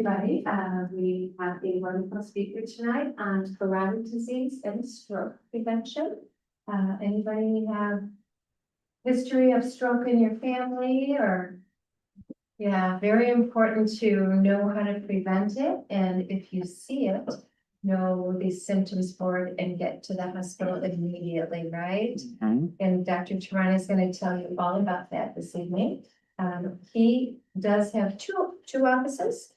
Everybody, we have a wonderful speaker tonight on carotid disease and stroke prevention. Anybody have history of stroke in your family or? Yeah, very important to know how to prevent it, and if you see it, know the symptoms for it and get to the hospital immediately, right? And Dr. Tehrani is going to tell you all about that this evening. He does have two offices.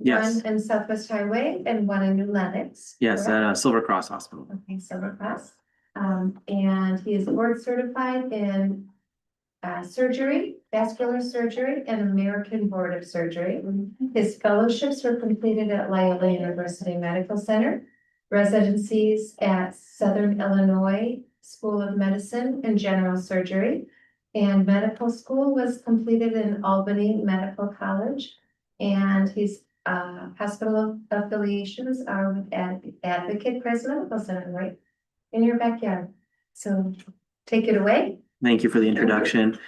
Yes. One in Southwest Highway and one in New Lenox. Yes, correct? at Silver Cross Hospital. Okay, Silver Cross. And he is board certified in surgery, vascular surgery, and American Board of Surgery. His fellowships were completed at Loyola University Medical Center, residencies at Southern Illinois School of Medicine and General Surgery, and medical school was completed in Albany Medical College. And his hospital affiliations are with Advocate Press Medical Center, right in your backyard. So take it away. Thank you for the introduction.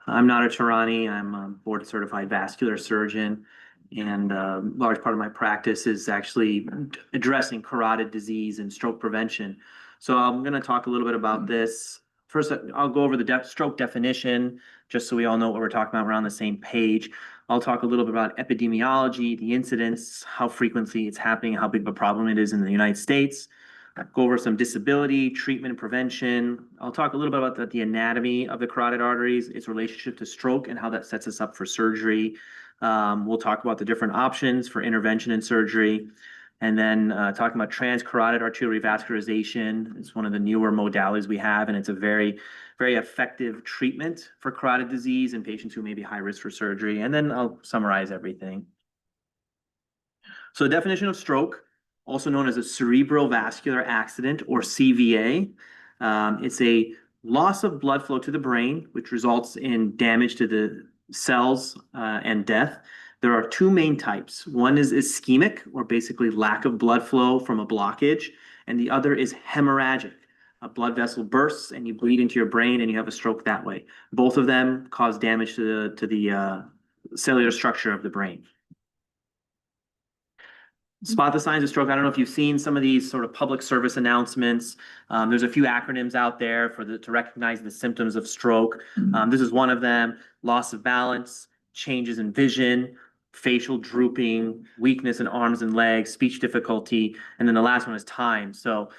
I'm Nader Tehrani. I'm a board certified vascular surgeon, and a large part of my practice is actually addressing carotid disease and stroke prevention. So I'm going to talk a little bit about this. First, I'll go over the stroke definition, just so we all know what we're talking about. We're on the same page. I'll talk a little bit about epidemiology, the incidence, how frequently it's happening, how big of a problem it is in the United States. I'll go over some disability, treatment, and prevention. I'll talk a little bit about the anatomy of the carotid arteries, its relationship to stroke, and how that sets us up for surgery. We'll talk about the different options for intervention and surgery. And then talking about transcarotid arterial revascularization. It's one of the newer modalities we have, and it's a very, very effective treatment for carotid disease in patients who may be high risk for surgery. And then I'll summarize everything. So the definition of stroke, also known as a cerebral vascular accident or CVA. It's a loss of blood flow to the brain, which results in damage to the cells and death. There are two main types. One is ischemic, or basically lack of blood flow from a blockage, and the other is hemorrhagic. A blood vessel bursts and you bleed into your brain and you have a stroke that way. Both of them cause damage to the cellular structure of the brain. Spot the signs of stroke. I don't know if you've seen some of these sort of public service announcements. There's a few acronyms out there to recognize the symptoms of stroke. This is one of them: loss of balance, changes in vision, facial drooping, weakness in arms and legs, speech difficulty, and then the last one is time. So,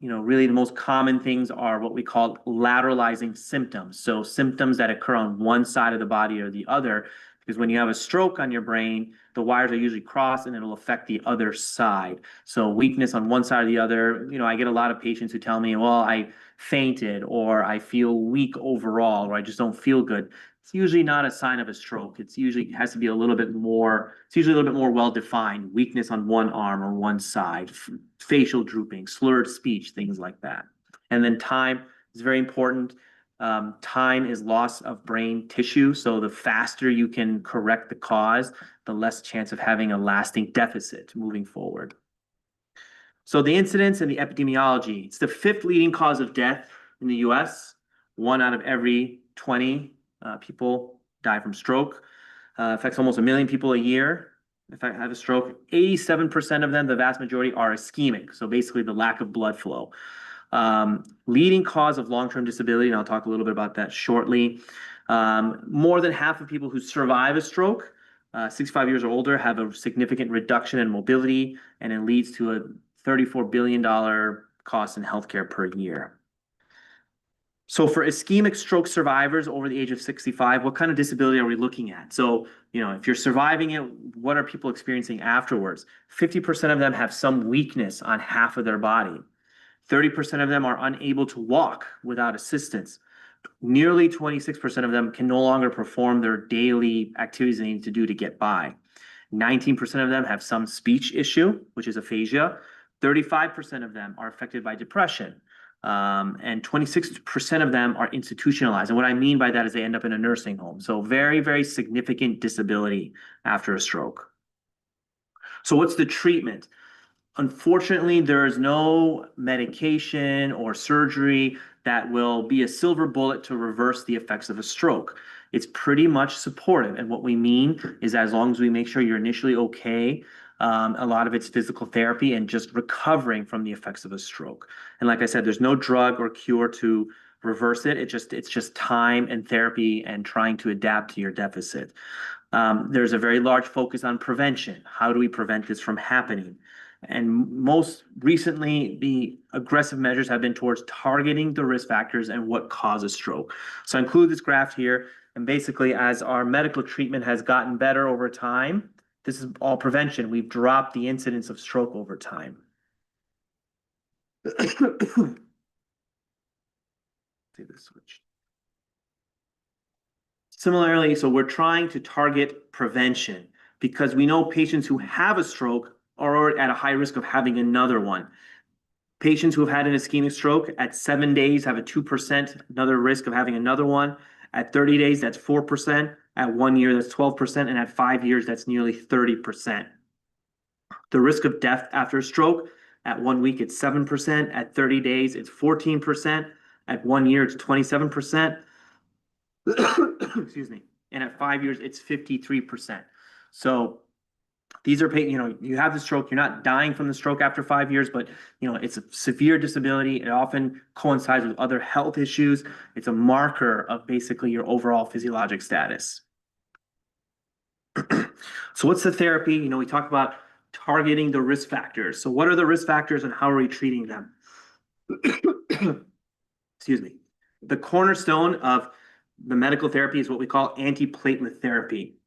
really the most common things are what we call lateralizing symptoms. So symptoms that occur on one side of the body or the other. Because when you have a stroke on your brain, the wires are usually crossed and it'll affect the other side. So weakness on one side or the other. I get a lot of patients who tell me, well, I fainted, or I feel weak overall, or I just don't feel good. It's usually not a sign of a stroke. It's usually has to be a little bit more, it's usually a little bit more well-defined. Weakness on one arm or one side, facial drooping, slurred speech, things like that. And then time is very important. Time is loss of brain tissue. So the faster you can correct the cause, the less chance of having a lasting deficit moving forward. So the incidence and the epidemiology, it's the 5th leading cause of death in the US. 1 out of every 20 people die from stroke. Affects almost 1 million people a year. If I have a stroke, 87% of them, the vast majority, are ischemic. So basically the lack of blood flow. Leading cause of long-term disability, and I'll talk a little bit about that shortly. More than half of people who survive a stroke, 65 years or older, have a significant reduction in mobility, and it leads to a $34 billion cost in healthcare per year. So for ischemic stroke survivors over the age of 65, what kind of disability are we looking at? So, if you're surviving it, what are people experiencing afterwards? 50% of them have some weakness on half of their body. 30% of them are unable to walk without assistance. Nearly 26% of them can no longer perform their daily activities they need to do to get by. 19% of them have some speech issue, which is aphasia. 35% of them are affected by depression. And 26% of them are institutionalized. And what I mean by that is they end up in a nursing home. So very, very significant disability after a stroke. So what's the treatment? Unfortunately, there is no medication or surgery that will be a silver bullet to reverse the effects of a stroke. It's pretty much supportive. And what we mean is as long as we make sure you're initially okay, a lot of it's physical therapy and just recovering from the effects of a stroke. And like I said, there's no drug or cure to reverse it. It's just time and therapy and trying to adapt to your deficit. There's a very large focus on prevention. How do we prevent this from happening? And most recently, the aggressive measures have been towards targeting the risk factors and what causes stroke. So I include this graph here. And basically, as our medical treatment has gotten better over time, this is all prevention. We've dropped the incidence of stroke over time. See this switch. Similarly, so we're trying to target prevention because we know patients who have a stroke are at a high risk of having another one. Patients who have had an ischemic stroke at 7 days have a 2% another risk of having another one. At 30 days, that's 4%. At 1 year, that's 12%. And at 5 years, that's nearly 30%. The risk of death after a stroke, at 1 week, it's 7%. At 30 days, it's 14%. At 1 year, it's 27%. Excuse me. And at 5 years, it's 53%. So these are, you have the stroke, you're not dying from the stroke after 5 years, but, it's a severe disability. It often coincides with other health issues. It's a marker of basically your overall physiologic status. So what's the therapy? We talk about targeting the risk factors. So what are the risk factors and how are we treating them? Excuse me. The cornerstone of the medical therapy is what we call antiplatelet therapy.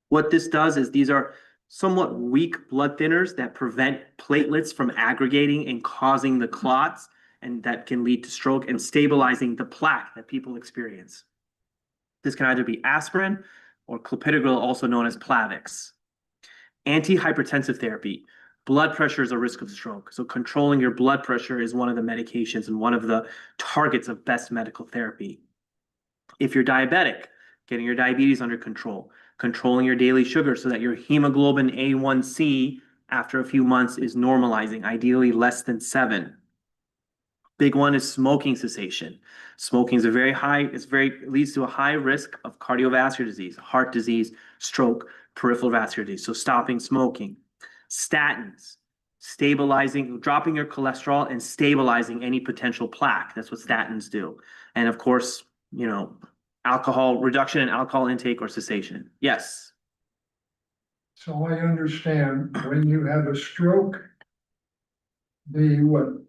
What this does is these are somewhat weak blood thinners that prevent platelets from aggregating and causing the clots, and that can lead to stroke, and stabilizing the plaque that people experience. This can either be aspirin or clopidogrel, also known as Plavix. Antihypertensive therapy. Blood pressure is a risk of stroke. So controlling your blood pressure is one of the medications and one of the targets of best medical therapy. If you're diabetic, getting your diabetes under control, controlling your daily sugar so that your hemoglobin A1C after a few months is normalizing, ideally less than 7. Big one is smoking cessation. Smoking is it leads to a high risk of cardiovascular disease, heart disease, stroke, peripheral vascular disease. So stopping smoking. Statins, dropping your cholesterol and stabilizing any potential plaque. That's what statins do. And of course, reduction in alcohol intake or cessation. Yes. So I understand when you have a stroke, the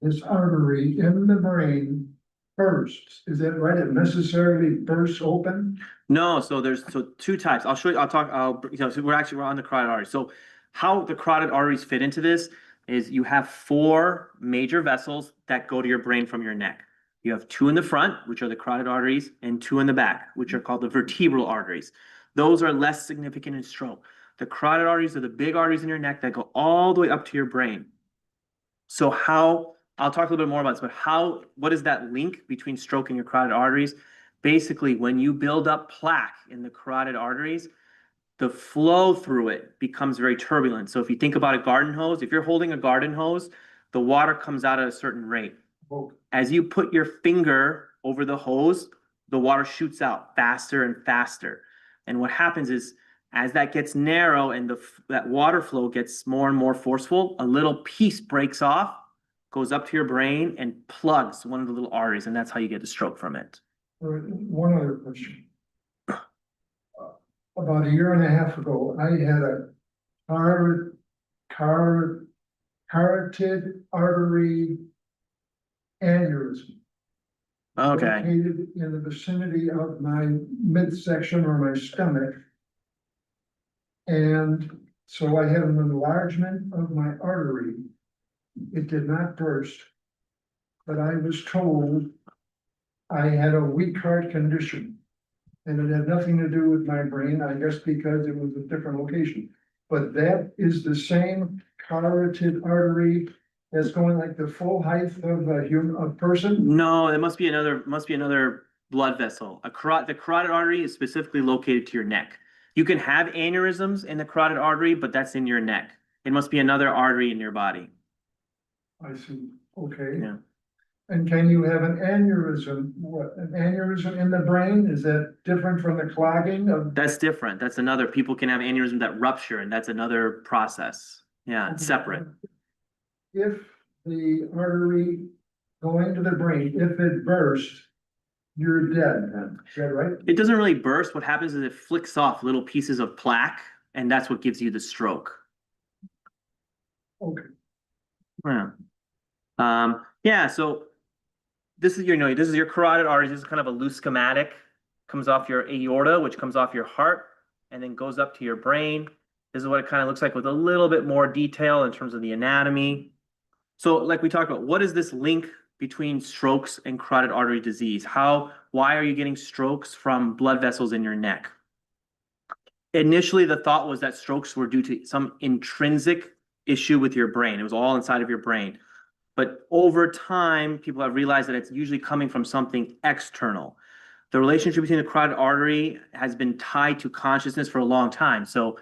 this artery in the brain bursts. Is that right? It necessarily bursts open? No, so there's two types. I'll show you, so we're on the carotid artery. So how the carotid arteries fit into this is you have 4 major vessels that go to your brain from your neck. You have 2 in the front, which are the carotid arteries, and 2 in the back, which are called the vertebral arteries. Those are less significant in stroke. The carotid arteries are the big arteries in your neck that go all the way up to your brain. So I'll talk a little bit more about this, but what is that link between stroke and your carotid arteries? Basically, when you build up plaque in the carotid arteries, the flow through it becomes very turbulent. So if you think about a garden hose, if you're holding a garden hose, the water comes out at a certain rate. As you put your finger over the hose, the water shoots out faster and faster. And what happens is, as that gets narrow and that water flow gets more and more forceful, a little piece breaks off, goes up to your brain and plugs one of the little arteries, and that's how you get a stroke from it. One other question. About 1.5 years ago, I had a carotid artery aneurysm. Okay. Located in the vicinity of my midsection or my stomach. And so I had an enlargement of my artery. It did not burst, but I was told I had a weak heart condition. And it had nothing to do with my brain, I guess because it was a different location. But that is the same carotid artery that's going like the full height of a person? No, it must be another blood vessel. The carotid artery is specifically located to your neck. You can have aneurysms in the carotid artery, but that's in your neck. It must be another artery in your body. I see. Okay. Yeah. And can you have an aneurysm? What, an aneurysm in the brain? Is that different from the clogging of? That's different. That's another, people can have aneurysm that rupture, and that's another process. Yeah, it's separate. If the artery going to the brain, if it bursts, you're dead then, is that right? It doesn't really burst. What happens is it flicks off little pieces of plaque, and that's what gives you the stroke. Okay. Yeah, so this is this is your carotid artery. This is kind of a loose schematic. Comes off your aorta, which comes off your heart, and then goes up to your brain. This is what it kind of looks like with a little bit more detail in terms of the anatomy. So like we talked about, what is this link between strokes and carotid artery disease? Why are you getting strokes from blood vessels in your neck? Initially, the thought was that strokes were due to some intrinsic issue with your brain. It was all inside of your brain. But over time, people have realized that it's usually coming from something external. The relationship between the carotid artery has been tied to consciousness for a long time. So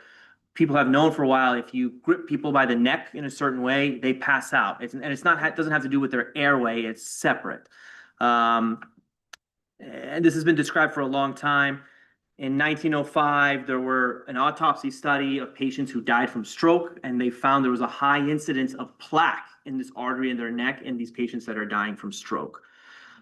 people have known for a while, if you grip people by the neck in a certain way, they pass out. It doesn't have to do with their airway, it's separate. And this has been described for a long time. In 1905, there were an autopsy study of patients who died from stroke, and they found there was a high incidence of plaque in this artery in their neck in these patients that are dying from stroke.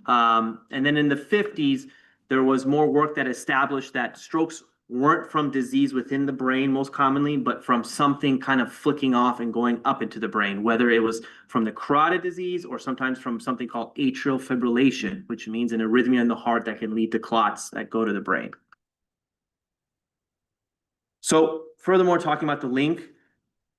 And then in the 50s, there was more work that established that strokes weren't from disease within the brain most commonly, but from something kind of flicking off and going up into the brain, whether it was from the carotid disease or sometimes from something called atrial fibrillation, which means an arrhythmia in the heart that can lead to clots that go to the brain. So furthermore, talking about the link,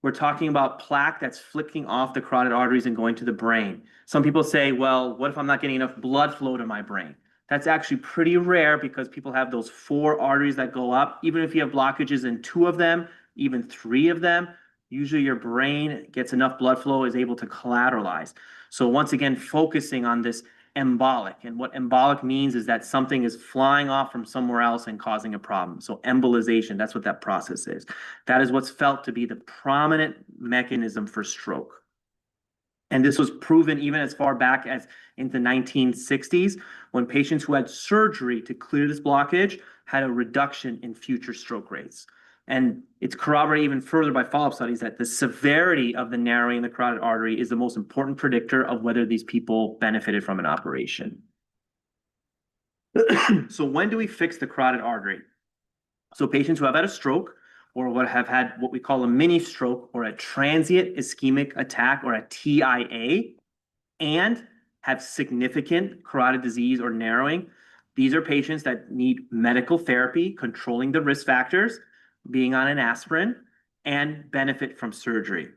we're talking about plaque that's flicking off the carotid arteries and going to the brain. Some people say, well, what if I'm not getting enough blood flow to my brain? That's actually pretty rare because people have those 4 arteries that go up. Even if you have blockages in 2 of them, even 3 of them, usually your brain gets enough blood flow, is able to collateralize. So once again, focusing on this embolic. And what embolic means is that something is flying off from somewhere else and causing a problem. So embolization, that's what that process is. That is what's felt to be the prominent mechanism for stroke. And this was proven even as far back as into the 1960s, when patients who had surgery to clear this blockage had a reduction in future stroke rates. And it's corroborated even further by follow-up studies that the severity of the narrowing in the carotid artery is the most important predictor of whether these people benefited from an operation. So when do we fix the carotid artery? So patients who have had a stroke or what have had what we call a mini stroke or a transient ischemic attack or a TIA and have significant carotid disease or narrowing, these are patients that need medical therapy, controlling the risk factors, being on an aspirin, and benefit from surgery.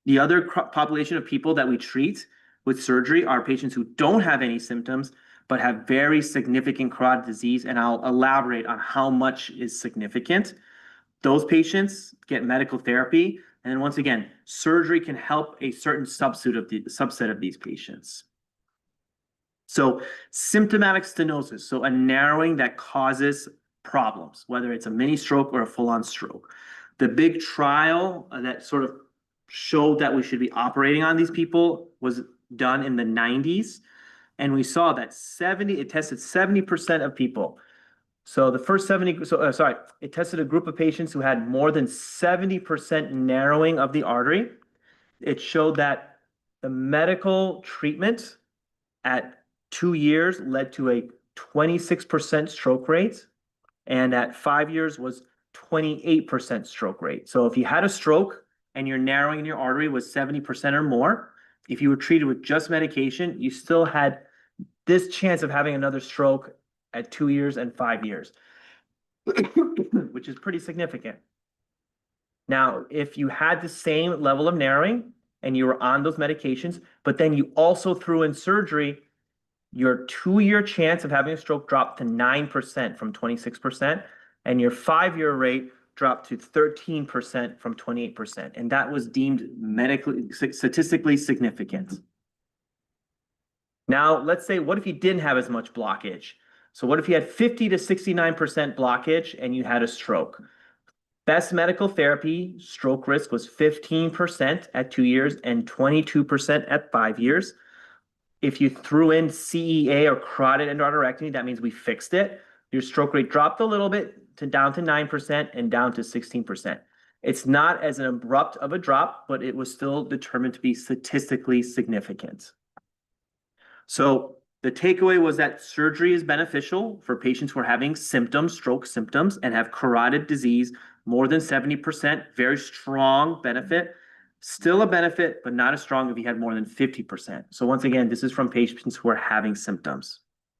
The other population of people that we treat with surgery are patients who don't have any symptoms, but have very significant carotid disease, and I'll elaborate on how much is significant. Those patients get medical therapy, and then once again, surgery can help a certain subset of these patients. So symptomatic stenosis, so a narrowing that causes problems, whether it's a mini stroke or a full-on stroke. The big trial that sort of showed that we should be operating on these people was done in the 90s. And we saw that it tested 70% of people. So the first 70, it tested a group of patients who had more than 70% narrowing of the artery. It showed that the medical treatment at 2 years led to a 26% stroke rate, and at 5 years was 28% stroke rate. So if you had a stroke and your narrowing in your artery was 70% or more, if you were treated with just medication, you still had this chance of having another stroke at 2 years and 5 years, which is pretty significant. Now, if you had the same level of narrowing and you were on those medications, but then you also threw in surgery, your 2-year chance of having a stroke dropped to 9% from 26%, and your 5-year rate dropped to 13% from 28%. And that was deemed statistically significant. Now, let's say, what if you didn't have as much blockage? So what if you had 50 to 69% blockage and you had a stroke? Best medical therapy stroke risk was 15% at 2 years and 22% at 5 years. If you threw in CEA or carotid endarterectomy, that means we fixed it. Your stroke rate dropped a little bit to down to 9% and down to 16%. It's not as an abrupt of a drop, but it was still determined to be statistically significant. So the takeaway was that surgery is beneficial for patients who are having symptoms, stroke symptoms, and have carotid disease, more than 70%, very strong benefit. Still a benefit, but not as strong if you had more than 50%. So once again, this is from patients who are having symptoms.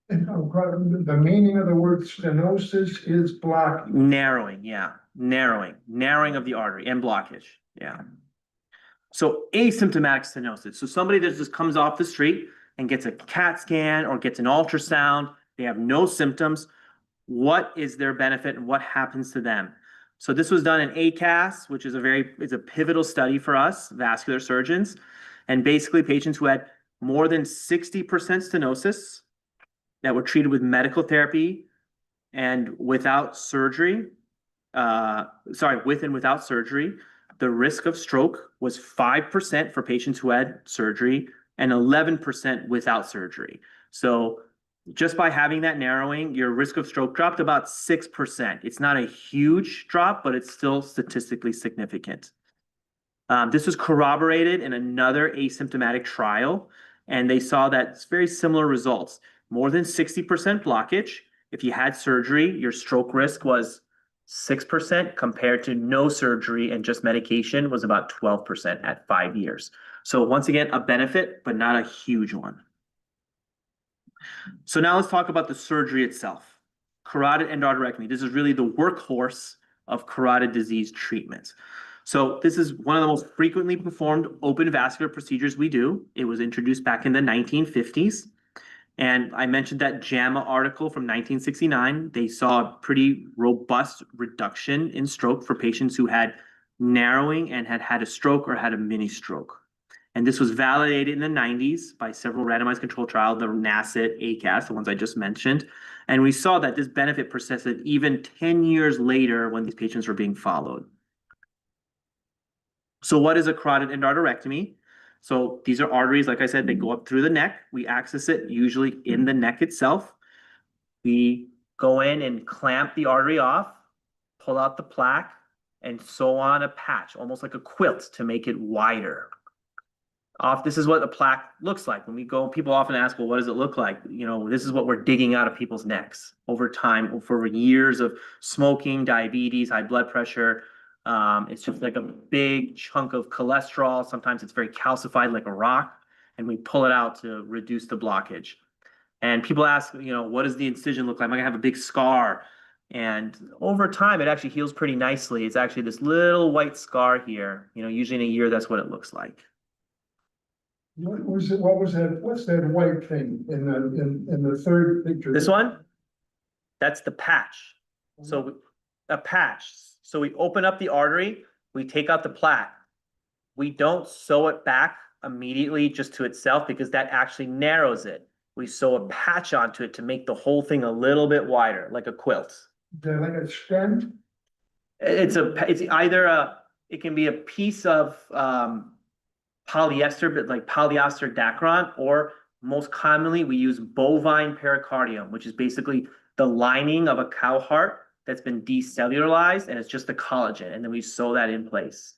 And the meaning of the word stenosis is blocking. Narrowing, yeah. Narrowing of the artery and blockage. Yeah. So asymptomatic stenosis. So somebody that just comes off the street and gets a CAT scan or gets an ultrasound, they have no symptoms. What is their benefit and what happens to them? So this was done in ACAS, which is it's a pivotal study for us, vascular surgeons. And basically patients who had more than 60% stenosis that were treated with medical therapy and without surgery, with and without surgery, the risk of stroke was 5% for patients who had surgery and 11% without surgery. So just by having that narrowing, your risk of stroke dropped about 6%. It's not a huge drop, but it's still statistically significant. This was corroborated in another asymptomatic trial, and they saw that it's very similar results. More than 60% blockage. If you had surgery, your stroke risk was 6% compared to no surgery and just medication was about 12% at 5 years. So once again, a benefit, but not a huge one. So now let's talk about the surgery itself. Carotid endarterectomy. This is really the workhorse of carotid disease treatment. So this is one of the most frequently performed open vascular procedures we do. It was introduced back in the 1950s. And I mentioned that JAMA article from 1969. They saw a pretty robust reduction in stroke for patients who had narrowing and had had a stroke or had a mini stroke. And this was validated in the 90s by several randomized control trials, the NASIT, ACAS, the ones I just mentioned. And we saw that this benefit persisted even 10 years later when these patients were being followed. So what is a carotid endarterectomy? So these are arteries, like I said, they go up through the neck. We access it usually in the neck itself. We go in and clamp the artery off, pull out the plaque, and sew on a patch, almost like a quilt to make it wider. This is what the plaque looks like. When we go, people often ask, well, what does it look like? You know, this is what we're digging out of people's necks over time, for years of smoking, diabetes, high blood pressure. It's just like a big chunk of cholesterol. Sometimes it's very calcified like a rock, and we pull it out to reduce the blockage. And people ask, you know, what does the incision look like? Am I gonna have a big scar? And over time, it actually heals pretty nicely. It's actually this little white scar here. You know, usually in a year, that's what it looks like. What was it? What was that? What's that white thing in the third picture? This one, that's the patch. So a patch. So we open up the artery, we take out the plaque. We don't sew it back immediately just to itself because that actually narrows it. We sew a patch onto it to make the whole thing a little bit wider, like a quilt. Is that like a stent? It's either it can be a piece of polyester, but like polyester Dacron, or most commonly we use bovine pericardium, which is basically the lining of a cow heart that's been decellularized, and it's just the collagen, and then we sew that in place.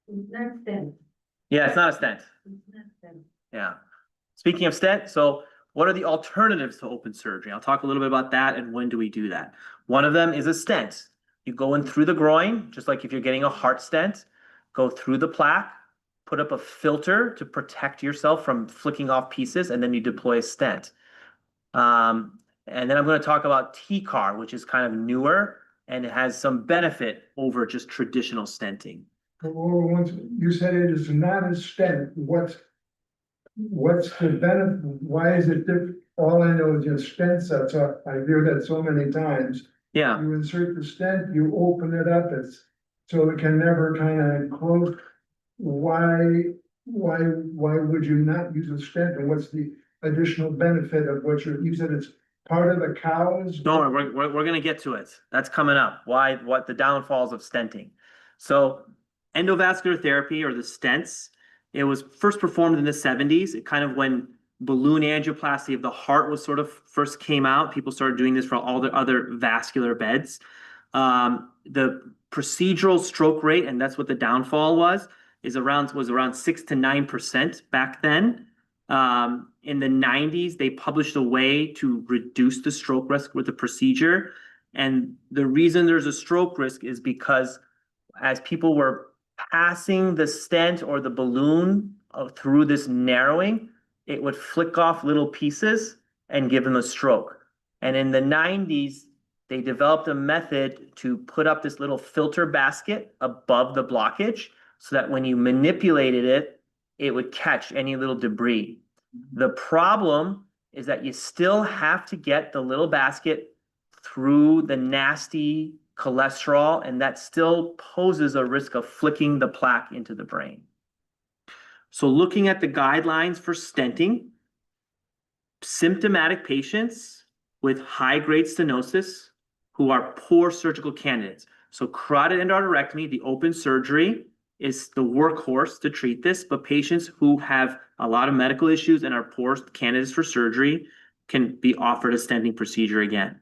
Not stent. Yeah, it's not a stent. Not stent. Yeah. Speaking of stent, so what are the alternatives to open surgery? I'll talk a little bit about that and when do we do that. One of them is a stent. You go in through the groin, just like if you're getting a heart stent, go through the plaque, put up a filter to protect yourself from flicking off pieces, and then you deploy a stent. And then I'm going to talk about TCAR, which is kind of newer, and it has some benefit over just traditional stenting. Well, you said it is not a stent. What's the benefit? Why is it different? All I know is just stents. That's I hear that so many times. Yeah. You insert the stent, you open it up, so it can never kind of close. Why would you not use a stent? And what's the additional benefit of what you said? It's part of the cows. Don't worry, we're going to get to it. That's coming up. What the downfalls of stenting. So endovascular therapy, or the stents, It was first performed in the 70s. It kind of when balloon angioplasty of the heart was sort of first came out. People started doing this for all the other vascular beds. The procedural stroke rate, and that's what the downfall was around 6 to 9% back then. In the 90s, they published a way to reduce the stroke risk with the procedure. And the reason there's a stroke risk is because as people were passing the stent or the balloon through this narrowing, it would flick off little pieces and give them a stroke. And in the 90s, they developed a method to put up this little filter basket above the blockage so that when you manipulated it, it would catch any little debris. The problem is that you still have to get the little basket through the nasty cholesterol, and that still poses a risk of flicking the plaque into the brain. So looking at the guidelines for stenting, symptomatic patients with high-grade stenosis who are poor surgical candidates. So carotid endarterectomy, the open surgery, is the workhorse to treat this, but patients who have a lot of medical issues and are poor candidates for surgery can be offered a stenting procedure again.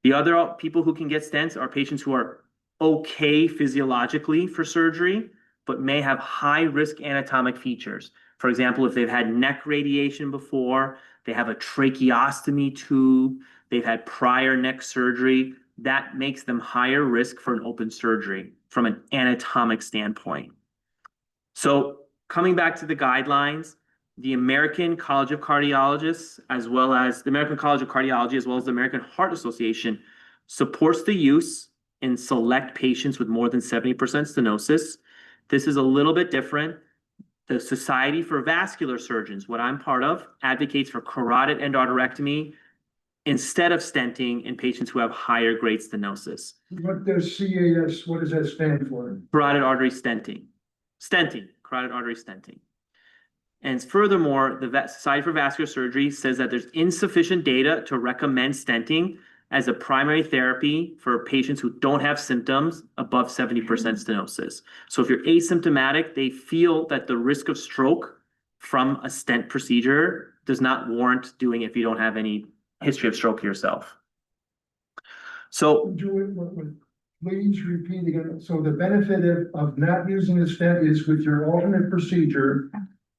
The other people who can get stents are patients who are okay physiologically for surgery, but may have high-risk anatomic features. For example, if they've had neck radiation before, they have a tracheostomy tube, they've had prior neck surgery, that makes them higher risk for an open surgery from an anatomic standpoint. So coming back to the guidelines, the American College of Cardiologists, as well as the American College of Cardiology, as well as the American Heart Association, supports the use in select patients with more than 70% stenosis. This is a little bit different. The Society for Vascular Surgeons, what I'm part of, advocates for carotid endarterectomy instead of stenting in patients who have higher grade stenosis. What does CAS, what does that stand for? Carotid artery stenting. Carotid artery stenting. And furthermore, the Society for Vascular Surgery says that there's insufficient data to recommend stenting as a primary therapy for patients who don't have symptoms above 70% stenosis. So if you're asymptomatic, they feel that the risk of stroke from a stent procedure does not warrant doing it if you don't have any history of stroke yourself. So Please repeat again. So the benefit of not using a stent is with your alternate procedure,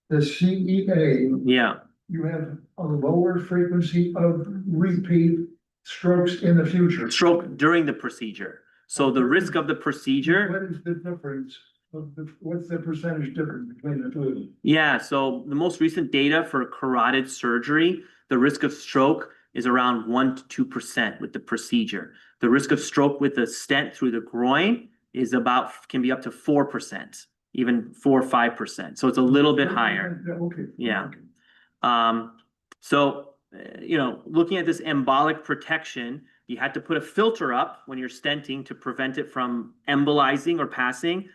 the CEA. yeah, You have a lower frequency of repeat strokes in the future. stroke during the procedure. So the risk of the procedure. What is the difference? What's the percentage difference between the two? Yeah, so the most recent data for carotid surgery, the risk of stroke is around 1 to 2% with the procedure. The risk of stroke with the stent through the groin is can be up to 4%, even 4 or 5%. So it's a little bit higher. Okay. Yeah. Okay. Looking at this embolic protection, you had to put a filter up when you're stenting to prevent it from embolizing or passing.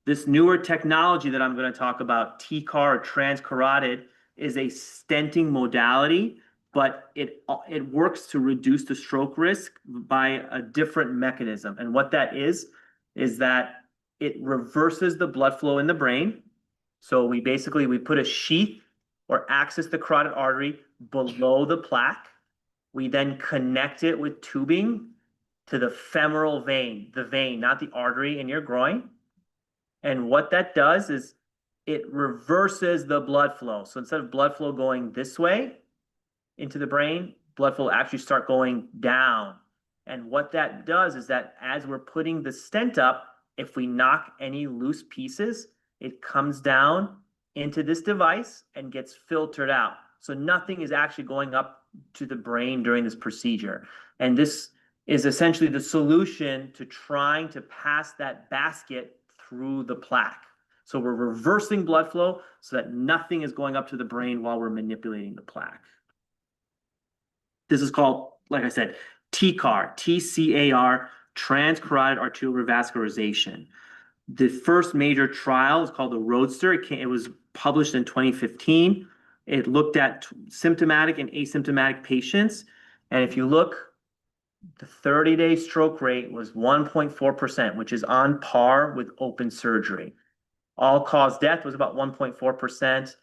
This newer technology that I'm going to talk about, TCAR or transcarotid, is a stenting modality, but it works to reduce the stroke risk by a different mechanism. And what that is that it reverses the blood flow in the brain. So we put a sheath or access the carotid artery below the plaque. We then connect it with tubing to the femoral vein, not the artery in your groin. And what that does is it reverses the blood flow. So instead of blood flow going this way into the brain, blood flow actually start going down. And what that does is that as we're putting the stent up, if we knock any loose pieces, it comes down into this device and gets filtered out. So nothing is actually going up to the brain during this procedure. And this is essentially the solution to trying to pass that basket through the plaque. So we're reversing blood flow so that nothing is going up to the brain while we're manipulating the plaque. This is called, like I said, TCAR, TCAR, transcarotid arterial revascularization. The first major trial is called the Roadster. It was published in 2015. It looked at symptomatic and asymptomatic patients. And if you look, the 30-day stroke rate was 1.4%, which is on par with open surgery. All-cause death was about 1.4%,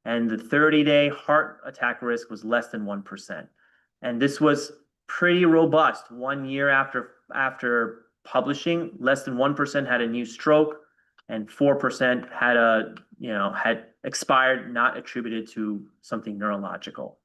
and the 30-day heart attack risk was less than 1%. And this was pretty robust. 1 year after publishing, less than 1% had a new stroke, and 4% had expired, not attributed to something neurological.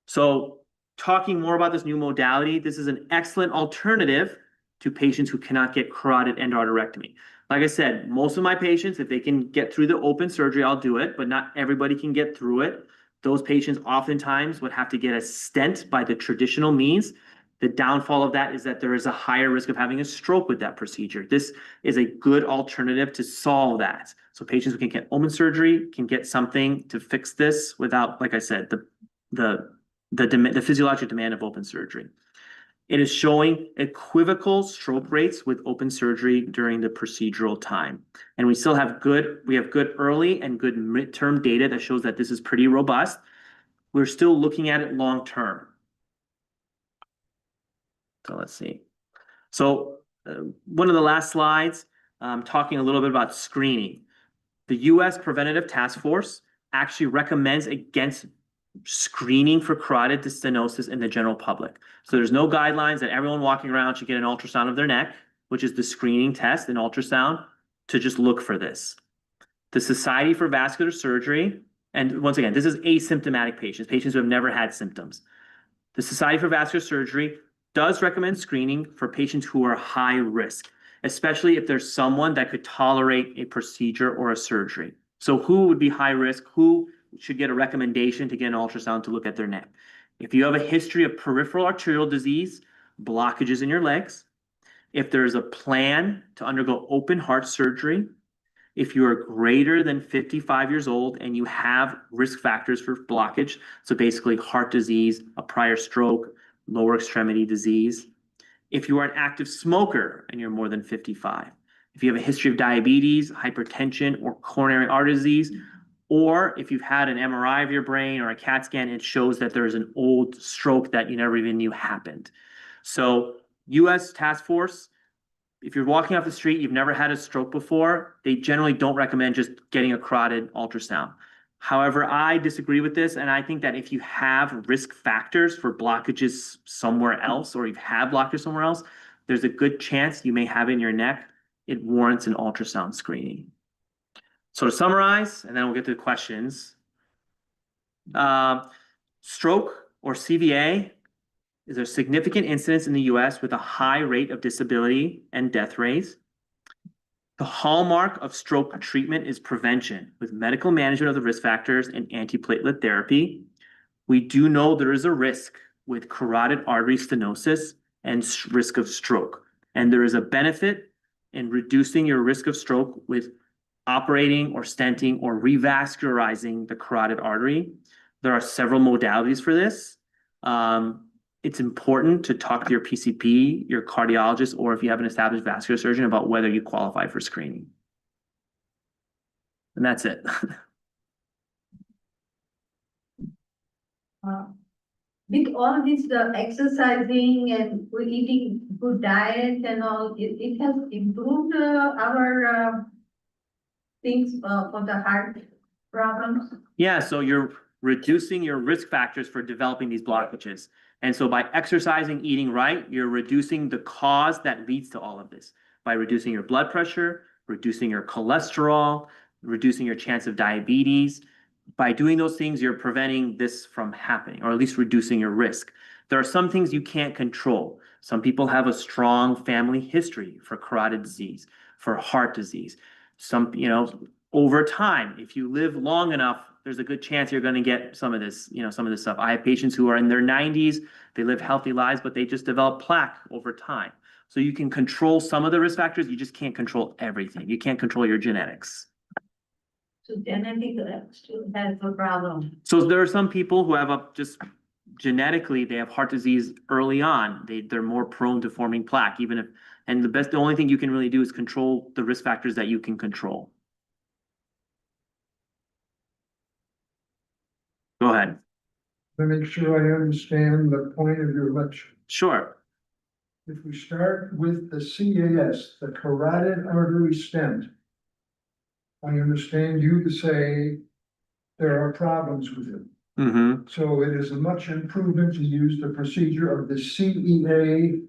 So talking more about this new modality, this is an excellent alternative to patients who cannot get carotid endarterectomy. Like I said, most of my patients, if they can get through the open surgery, I'll do it, but not everybody can get through it. Those patients oftentimes would have to get a stent by the traditional means. The downfall of that is that there is a higher risk of having a stroke with that procedure. This is a good alternative to solve that. So patients who can get open surgery can get something to fix this without, like I said, the physiologic demand of open surgery. It is showing equivocal stroke rates with open surgery during the procedural time. And we have good early and good midterm data that shows that this is pretty robust. We're still looking at it long term. So let's see. So one of the last slides, talking a little bit about screening. The U.S. Preventative Task Force actually recommends against screening for carotid stenosis in the general public. So there's no guidelines that everyone walking around should get an ultrasound of their neck, which is the screening test, an ultrasound, to just look for this. The Society for Vascular Surgery, and once again, this is asymptomatic patients who have never had symptoms. The Society for Vascular Surgery does recommend screening for patients who are high risk, especially if there's someone that could tolerate a procedure or a surgery. So who would be high risk? Who should get a recommendation to get an ultrasound to look at their neck? If you have a history of peripheral arterial disease, blockages in your legs, if there's a plan to undergo open heart surgery, if you are greater than 55 years old and you have risk factors for blockage, so basically heart disease, a prior stroke, lower extremity disease, if you are an active smoker and you're more than 55, if you have a history of diabetes, hypertension, or coronary artery disease, or if you've had an MRI of your brain or a CAT scan, it shows that there's an old stroke that you never even knew happened. So U.S. Task Force, if you're walking off the street, you've never had a stroke before, they generally don't recommend just getting a carotid ultrasound. However, I disagree with this, and I think that if you have risk factors for blockages somewhere else, or you've had blockages somewhere else, there's a good chance you may have it in your neck. It warrants an ultrasound screening. So to summarize, and then we'll get to the questions. Stroke or CVA is a significant incidence in the US with a high rate of disability and death rates. The hallmark of stroke treatment is prevention with medical management of the risk factors and antiplatelet therapy. We do know there is a risk with carotid artery stenosis and risk of stroke. And there is a benefit in reducing your risk of stroke with operating or stenting or revascularizing the carotid artery. There are several modalities for this. It's important to talk to your PCP, your cardiologist, or if you have an established vascular surgeon about whether you qualify for screening. And that's it. With all this, the exercising and we're eating good diet and all, it has improved our things for the heart problems. Yeah, so you're reducing your risk factors for developing these blockages. And so by exercising, eating right, you're reducing the cause that leads to all of this. By reducing your blood pressure, reducing your cholesterol, reducing your chance of diabetes. By doing those things, you're preventing this from happening, or at least reducing your risk. There are some things you can't control. Some people have a strong family history for carotid disease, for heart disease. Some, over time, if you live long enough, there's a good chance you're going to get some of this stuff. I have patients who are in their 90s, they live healthy lives, but they just develop plaque over time. So you can control some of the risk factors, you just can't control everything. You can't control your genetics. So genetic still has a problem. So there are some people who have just genetically, they have heart disease early on. They're more prone to forming plaque, the only thing you can really do is control the risk factors that you can control. Go ahead. To make sure I understand the point of your lecture. Sure. If we start with the CAS, the carotid artery stent, I understand you to say there are problems with it. Mm-hmm. So it is a much improvement to use the procedure of the CEA.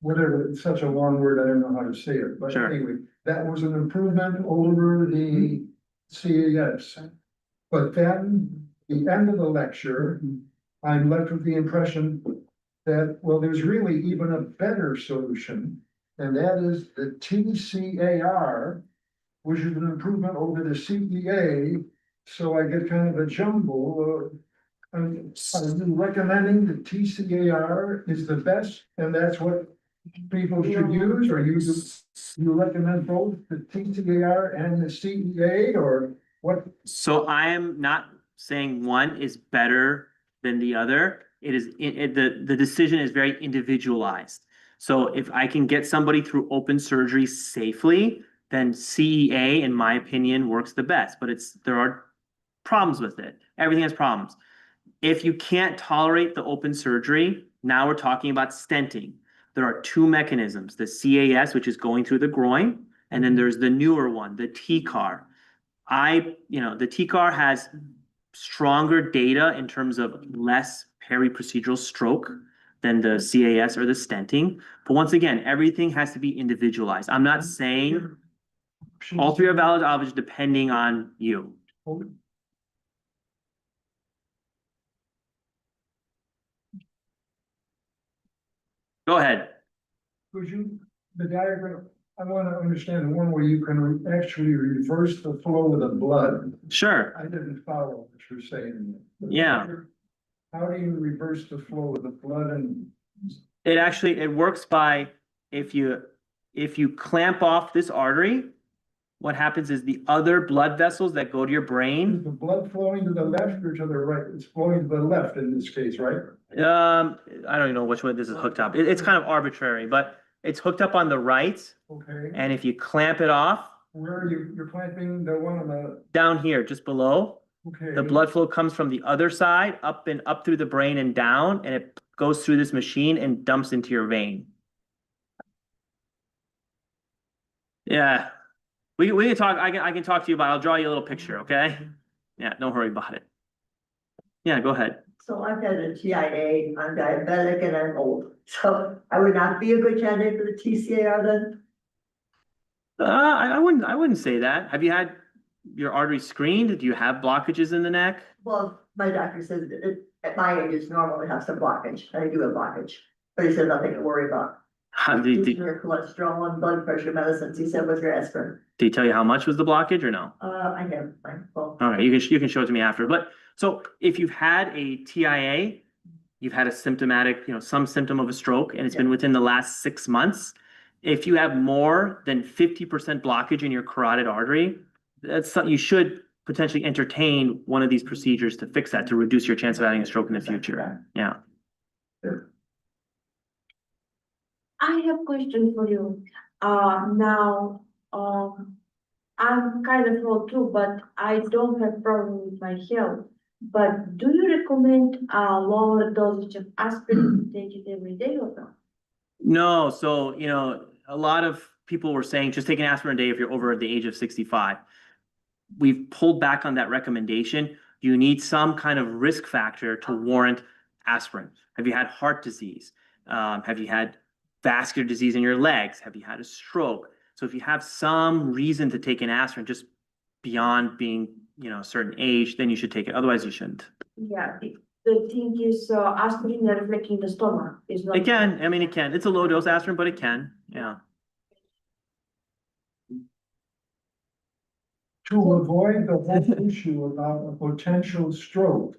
Whatever, it's such a long word, I don't know how to say it, but Sure. anyway, that was an improvement over the CAS. But then, the end of the lecture, I'm left with the impression that, well, there's really even a better solution. And that is the TCAR, which is an improvement over the CEA. So I get kind of a jumble. Are you recommending the TCAR is the best, and that's what people should use, or you recommend both the TCAR and the CEA, or what? So I am not saying one is better than the other. It is, the decision is very individualized. So if I can get somebody through open surgery safely, then CEA, in my opinion, works the best, but there are problems with it. Everything has problems. If you can't tolerate the open surgery, now we're talking about stenting. There are two mechanisms, the CAS, which is going through the groin, and then there's the newer one, the TCAR. The TCAR has stronger data in terms of less peri-procedural stroke than the CAS or the stenting. But once again, everything has to be individualized. I'm not saying all three are valid options depending on you. Go ahead. Could you, the diagram, I want to understand the one where you can actually reverse the flow of the blood. Sure. I didn't follow what you're saying. Yeah. How do you reverse the flow of the blood and? It works by, if you clamp off this artery, what happens is the other blood vessels that go to your Is brain, the blood flowing to the left or to the right? It's flowing to the left in this case, right? I don't even know which way this is hooked up. It's kind of arbitrary, but it's hooked up on the right. Okay. And if you clamp it off Where are you're clamping the one on the, down here, just below, okay. the blood flow comes from the other side, up through the brain and down, and it goes through this machine and dumps into your vein. Yeah. We can talk, I can talk to you about it. I'll draw you a little picture, okay? Yeah, don't worry about it. Yeah, go ahead. So I've had a TIA, I'm diabetic and I'm old, so I would not be a good candidate for the TCAR then? I wouldn't say that. Have you had your arteries screened? Do you have blockages in the neck? Well, my doctor says that at my age, it's normal to have some blockage, and I do have blockage, but he said nothing to worry about. These are your cholesterol and blood pressure medicines, he said, with your aspirin. Did he tell you how much was the blockage or no? I have, well. All right, you can show it to me after. But so if you've had a TIA, you've had a symptomatic, some symptom of a stroke, and it's been within the last 6 months. If you have more than 50% blockage in your carotid artery, that's something you should potentially entertain one of these procedures to fix that, to reduce your chance of having a stroke in the future. Yeah. I have a question for you. Now, I'm kind of old too, but I don't have problem with my health. But do you recommend a lower dosage of aspirin to take it every day or not? No, so a lot of people were saying just take an aspirin a day if you're over the age of 65. We've pulled back on that recommendation. You need some kind of risk factor to warrant aspirin. Have you had heart disease? Have you had vascular disease in your legs? Have you had a stroke? So if you have some reason to take an aspirin just beyond being, a certain age, then you should take it. Otherwise, you shouldn't. Yeah, the thing is, aspirin reflecting the stomach is not. It can. I mean, it can. It's a low dose aspirin, but it can. Yeah. To avoid the whole issue about a potential stroke,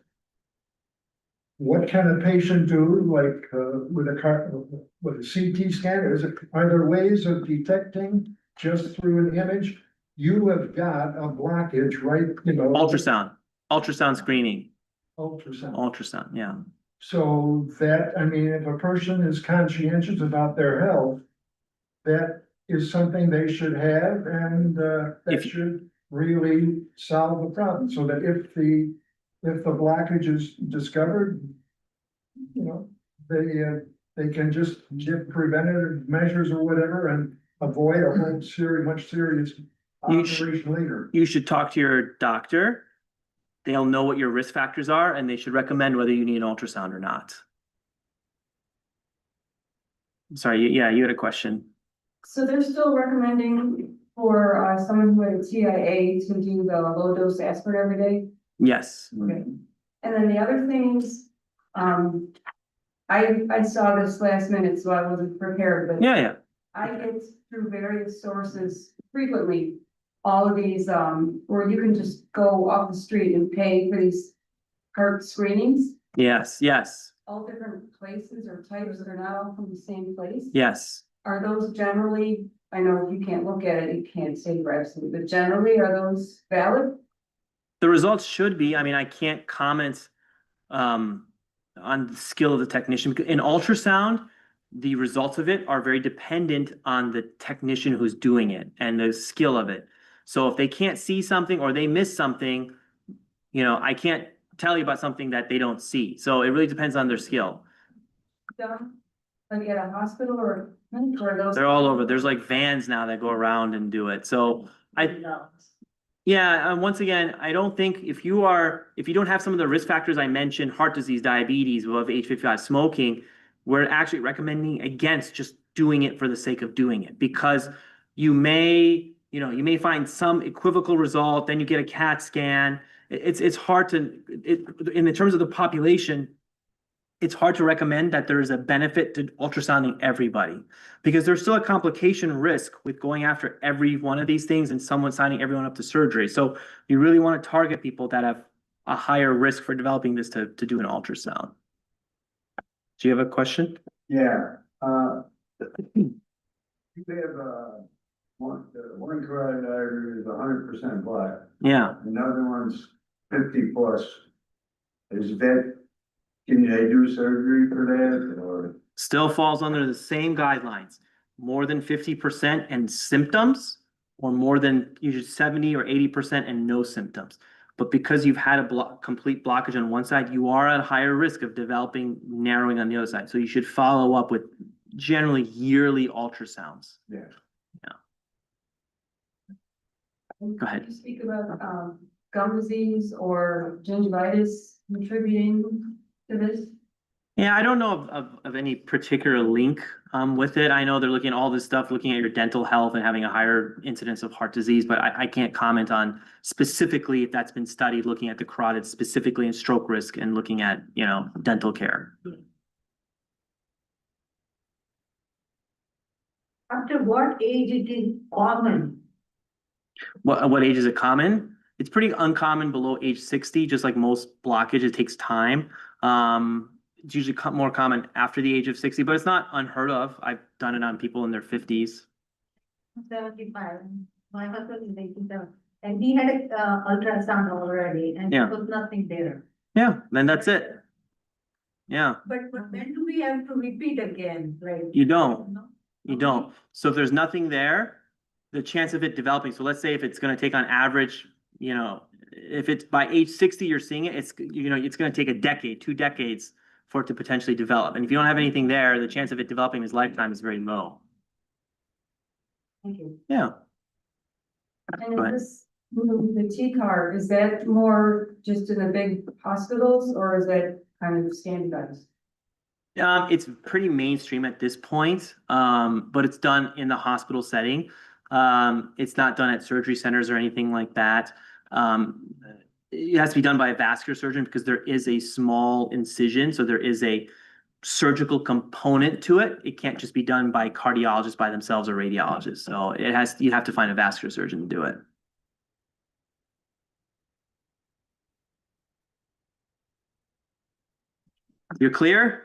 what can a patient do, like with a CT scan? Are there ways of detecting just through an image? You have got a blockage, right? Ultrasound screening. Ultrasound. Yeah. So that, I mean, if a person is conscientious about their health, that is something they should have, and that should really solve the problem, so that if the blockage is discovered, they can just give preventative measures or whatever and avoid a whole much serious You should- operation later. You should talk to your doctor. They'll know what your risk factors are and they should recommend whether you need an ultrasound or not. Sorry, yeah, you had a question. So they're still recommending for someone who had a TIA to do the low dose aspirin every day? Yes. Okay. And then the other things, I saw this last minute, so I wasn't prepared, but Yeah, yeah. I get through various sources frequently, all of these, where you can just go off the street and pay for these heart screenings, Yes, yes, all different places or types that are not all from the same place. yes. Are those generally, I know if you can't look at it, you can't say for absolute, but generally, are those valid? The results should be, I mean, I can't comment on the skill of the technician. In ultrasound, the results of it are very dependent on the technician who's doing it and the skill of it. So if they can't see something or they miss something, I can't tell you about something that they don't see. So it really depends on their skill. Done, like at a hospital or those? They're all over. There's like vans now that go around and do it. So yeah, and once again, I don't think if you don't have some of the risk factors I mentioned, heart disease, diabetes, above age 55, smoking, we're actually recommending against just doing it for the sake of doing it because you may find some equivocal result, then you get a CAT scan. It's hard to, in terms of the population, it's hard to recommend that there is a benefit to ultrasounding everybody because there's still a complication risk with going after every one of these things and someone signing everyone up to surgery. So you really want to target people that have a higher risk for developing this to do an ultrasound. Do you have a question? Yeah, you have, one carotid artery is 100% black, Yeah. another one's 50 plus. Is that, can they do surgery for that, or? Still falls under the same guidelines. More than 50% and symptoms, or more than usually 70 or 80% and no symptoms. But because you've had a complete blockage on one side, you are at higher risk of developing narrowing on the other side. So you should follow up with generally yearly ultrasounds. Yeah. Go ahead. Can you speak about gum disease or gingivitis contributing to this? Yeah, I don't know of any particular link with it. I know they're looking at all this stuff, looking at your dental health and having a higher incidence of heart disease, but I can't comment on specifically if that's been studied, looking at the carotid specifically in stroke risk and looking at, dental care. After what age it is common? What age is it common? It's pretty uncommon below age 60, just like most blockage, it takes time. It's usually more common after the age of 60, but it's not unheard of. I've done it on people in their 50s. 75. My husband is 87, and he had a ultrasound already, and there Yeah. was nothing there. Yeah, then that's it. Yeah, But when do we have to repeat again, right? you don't. No? You don't. So if there's nothing there, the chance of it developing, so let's say if it's going to take on average, if it's by age 60 you're seeing it, it's going to take a decade, 2 decades for it to potentially develop. And if you don't have anything there, the chance of it developing in his lifetime is very low. Thank you. Yeah. And Go ahead. is this, the T-card, is that more just in the big hospitals or is that kind of standardized? It's pretty mainstream at this point, but it's done in the hospital setting. It's not done at surgery centers or anything like that. It has to be done by a vascular surgeon because there is a small incision, so there is a surgical component to it. It can't just be done by cardiologists by themselves or radiologists. So you have to find a vascular surgeon to do it. You're clear?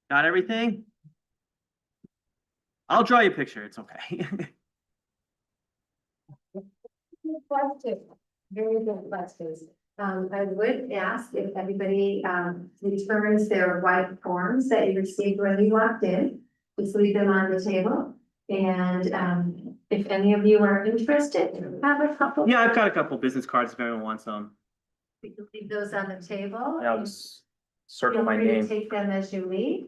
Got everything? I'll draw you a picture. It's okay. Good question. Very good questions. I would ask if everybody, returns their white forms that you received when you walked in, just leave them on the table. And, if any of you are interested, have a couple. Yeah, I've got a couple business cards if anyone wants them. We can leave those on the table. I'll just circle Feel my free to name. take them as you leave.